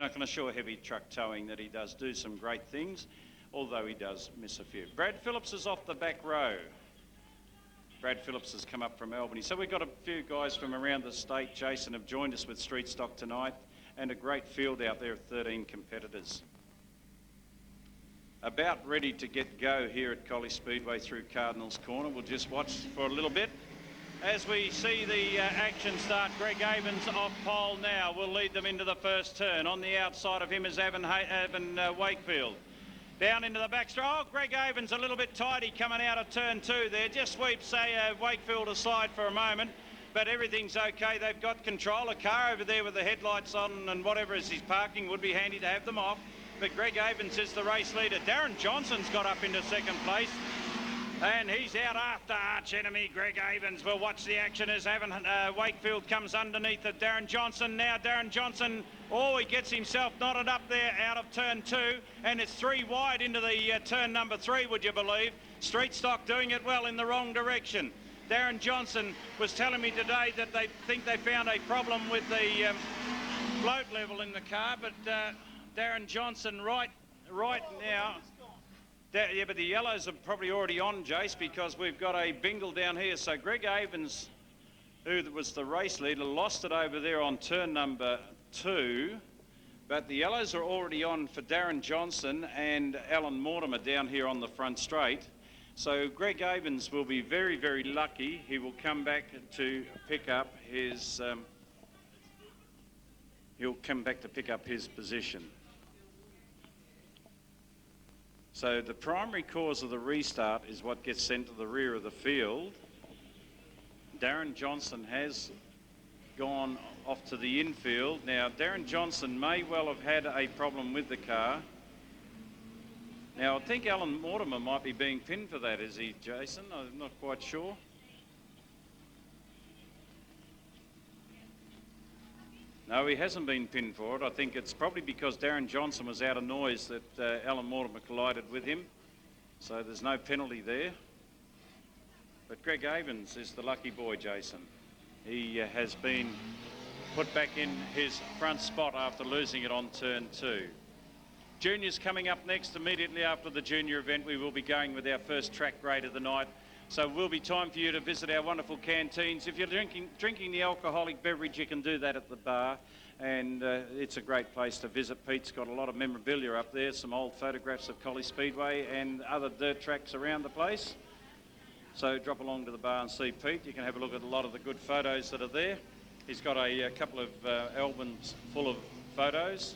I can assure heavy truck towing that he does do some great things, although he does miss a few. Brad Phillips is off the back row. Brad Phillips has come up from Albany. So we've got a few guys from around the state, Jason, have joined us with street stock tonight, and a great field out there of 13 competitors. About ready to get go here at Collie Speedway through Cardinals Corner. We'll just watch for a little bit. As we see the action start, Greg Avens off pole now will lead them into the first turn. On the outside of him is Evan Wakefield. Down into the backstretch. Oh, Greg Avens a little bit tidy coming out of turn 2 there. Just sweeps Wakefield aside for a moment, but everything's okay. They've got control. A car over there with the headlights on and whatever as he's parking would be handy to have them off. But Greg Avens is the race leader. Darren Johnson's got up into second place. And he's out after arch enemy Greg Avens. We'll watch the action as Evan Wakefield comes underneath of Darren Johnson. Now Darren Johnson, oh, he gets himself knotted up there out of turn 2, and it's 3 wide into the turn number 3, would you believe? Street stock doing it well in the wrong direction. Darren Johnson was telling me today that they think they found a problem with the float level in the car, but Darren Johnson right now. Yeah, but the yellows are probably already on, Jace, because we've got a bingle down here. So Greg Avens, who was the race leader, lost it over there on turn number 2. But the yellows are already on for Darren Johnson and Alan Mortimer down here on the front straight. So Greg Avens will be very, very lucky. He will come back to pick up his... he'll come back to pick up his position. So the primary cause of the restart is what gets sent to the rear of the field. Darren Johnson has gone off to the infield. Now, Darren Johnson may well have had a problem with the car. Now, I think Alan Mortimer might be being pinned for that, is he, Jason? I'm not quite sure. No, he hasn't been pinned for it. I think it's probably because Darren Johnson was out of noise that Alan Mortimer collided with him. So there's no penalty there. But Greg Avens is the lucky boy, Jason. He has been put back in his front spot after losing it on turn 2. Juniors coming up next. Immediately after the junior event, we will be going with our first track grade of the night. So it will be time for you to visit our wonderful canteens. If you're drinking the alcoholic beverage, you can do that at the bar. And it's a great place to visit. Pete's got a lot of memorabilia up there, some old photographs of Collie Speedway and other dirt tracks around the place. So drop along to the bar and see Pete. You can have a look at a lot of the good photos that are there. He's got a couple of albums full of photos.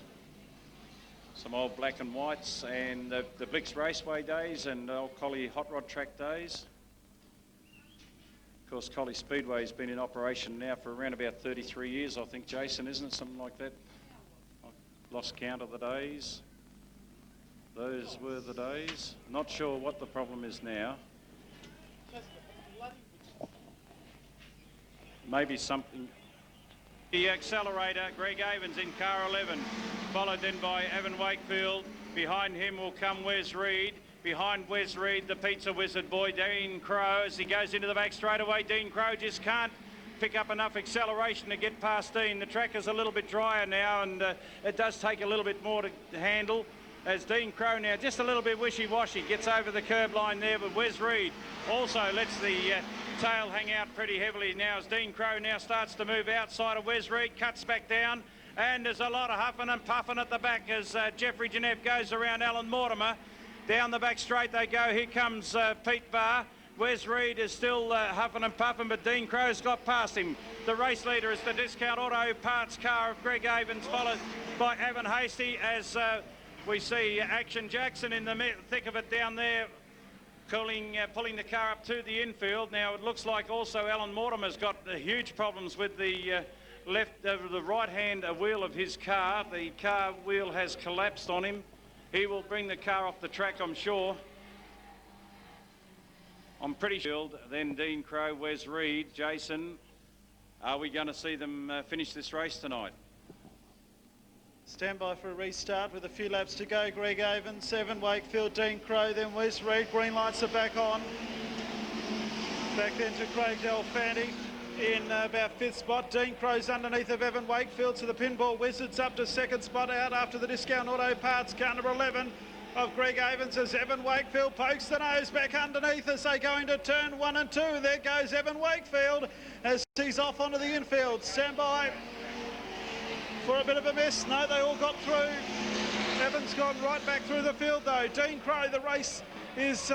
Some old black and whites and the Blix Raceway days and old Collie Hot Rod Track days. Of course, Collie Speedway has been in operation now for around about 33 years, I think, Jason, isn't it? Something like that. I lost count of the days. Those were the days. Not sure what the problem is now. Maybe something. The accelerator, Greg Avens in car 11, followed then by Evan Wakefield. Behind him will come Wes Reed. Behind Wes Reed, the pizza wizard boy, Dean Crow, as he goes into the back straight away. Dean Crow just can't pick up enough acceleration to get past Dean. The track is a little bit drier now, and it does take a little bit more to handle. As Dean Crow now, just a little bit wishy-washy, gets over the curb line there, but Wes Reed also lets the tail hang out pretty heavily now as Dean Crow now starts to move outside of Wes Reed, cuts back down, and there's a lot of huffing and puffing at the back as Jeffrey Genev goes around Alan Mortimer. Down the back straight they go. Here comes Pete Barr. Wes Reed is still huffing and puffing, but Dean Crow's got past him. The race leader is the Discount Auto Parts car of Greg Avens, followed by Evan Hasty as we see Action Jackson in the thick of it down there, pulling the car up to the infield. Now it looks like also Alan Mortimer's got huge problems with the the right-hand wheel of his car. The car wheel has collapsed on him. He will bring the car off the track, I'm sure. I'm pretty sure. Then Dean Crow, Wes Reed, Jason. Are we going to see them finish this race tonight? Stand by for a restart with a few laps to go. Greg Avens, Evan Wakefield, Dean Crow, then Wes Reed. Green lights are back on. Back then to Craig Delfanti. in about fifth spot. Dean Crow's underneath of Evan Wakefield, so the Pinball Wizards up to second spot out after the Discount Auto Parts car number 11 of Greg Avens as Evan Wakefield pokes the nose back underneath as they go into turn 1 and 2. There goes Evan Wakefield as he's off onto the infield. Stand by for a bit of a miss. No, they all got through. Evan's gone right back through the field though. Dean Crow, the race is,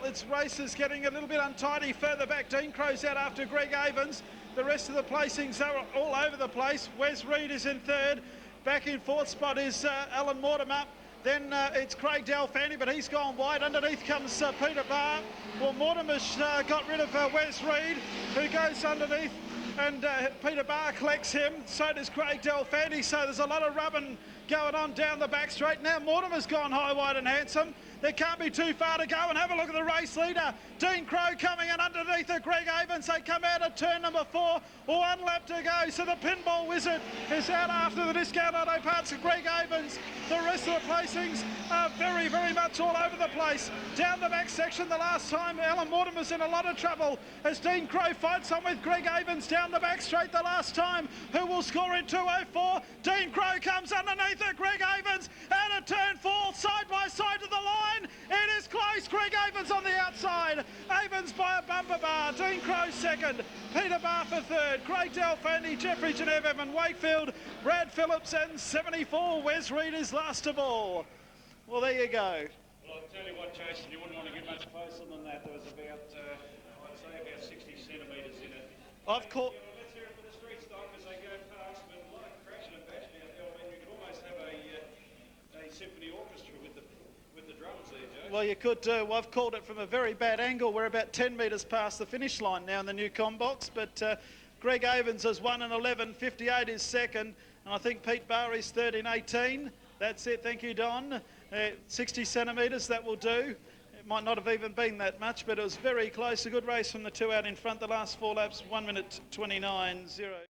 its race is getting a little bit untidy further back. Dean Crow's out after Greg Avens. The rest of the placings are all over the place. Wes Reed is in third. Back in fourth spot is Alan Mortimer. Then it's Craig Delfanny, but he's gone wide. Underneath comes Peter Barr. Well, Mortimer's got rid of Wes Reed, who goes underneath, and Peter Barr collects him. So does Craig Delfanny. So there's a lot of rubbing going on down the back straight. Now Mortimer's gone high, wide and handsome. There can't be too far to go, and have a look at the race leader. Dean Crow coming in underneath of Greg Avens. They come out at turn number 4, 1 lap to go. So the Pinball Wizard is out after the Discount Auto Parts of Greg Avens. The rest of the placings are very, very much all over the place. Down the back section, the last time, Alan Mortimer's in a lot of trouble as Dean Crow fights on with Greg Avens down the back straight the last time. Who will score in 2:04? Dean Crow comes underneath of Greg Avens out of turn 4, side by side to the line. It is close. Greg Avens on the outside. Avens by a bumper bar. Dean Crow second. Peter Barr for third. Craig Delfanny, Jeffrey Genev, Evan Wakefield, Brad Phillips and 74. Wes Reed is last of all. Well, there you go. Well, I'll tell you what, Jason, you wouldn't want to get much closer than that. There was about, I'd say about 60 centimetres in it. I've caught... Let's hear it for the street stock as they go past, but like crashing and bashing out there. I mean, you could almost have a symphony orchestra with the drums there, Joe. Well, you could do. Well, I've called it from a very bad angle. We're about 10 metres past the finish line now in the new combox, but Greg Avens has 1 in 11, 58 is second, and I think Pete Barr is third in 18. That's it. Thank you, Don. 60 centimetres, that will do. It might not have even been that much, but it was very close. A good race from the two out in front. The last 4 laps, 1 minute 29.0.